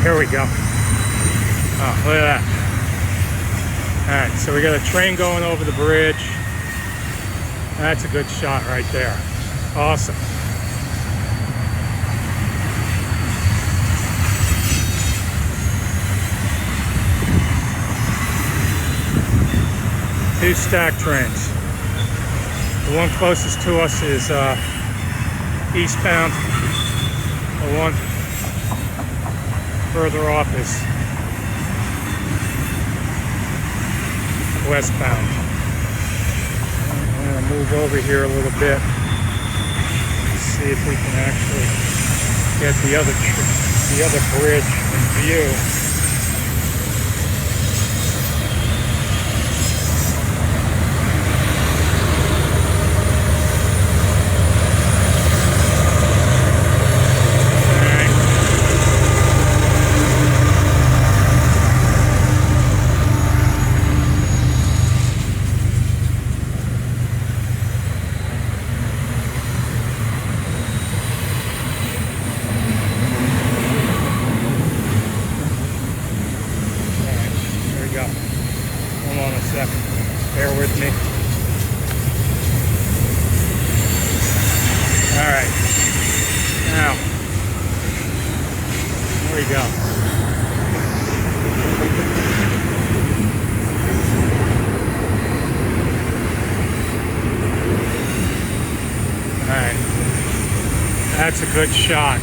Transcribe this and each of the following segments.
Here we go. Oh, look at that. Alright, so we got a train going over the bridge. That's a good shot right there. Awesome. Two stack trains. The one closest to us is eastbound. The one further off is westbound. I'm going to move over here a little bit. See if we can actually get the other bridge in view. Hold on a second. Bear with me. Alright. Now, there we go. Alright. That's a good shot.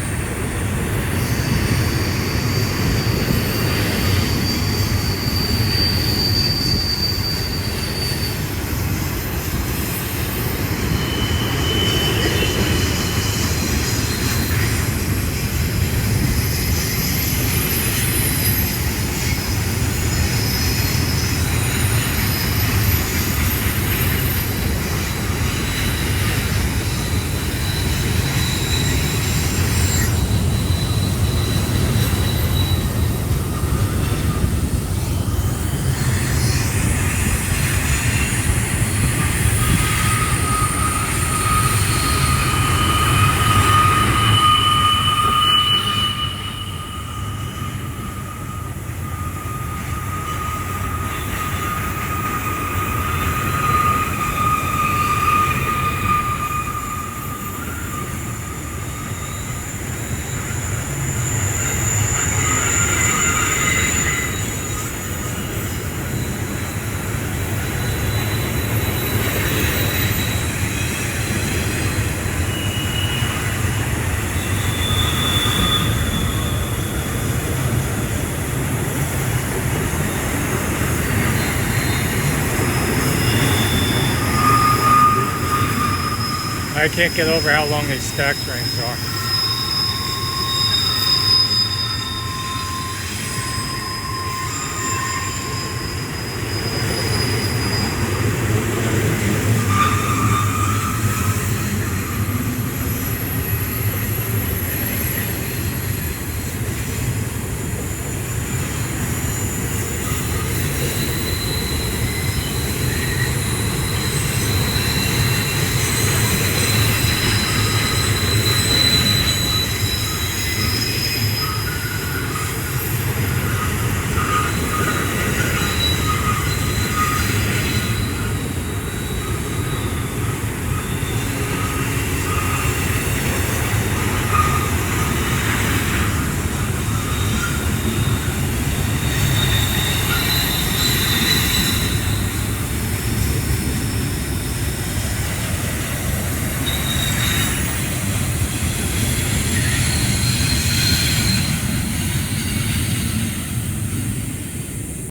I can't get over how long these stack trains are.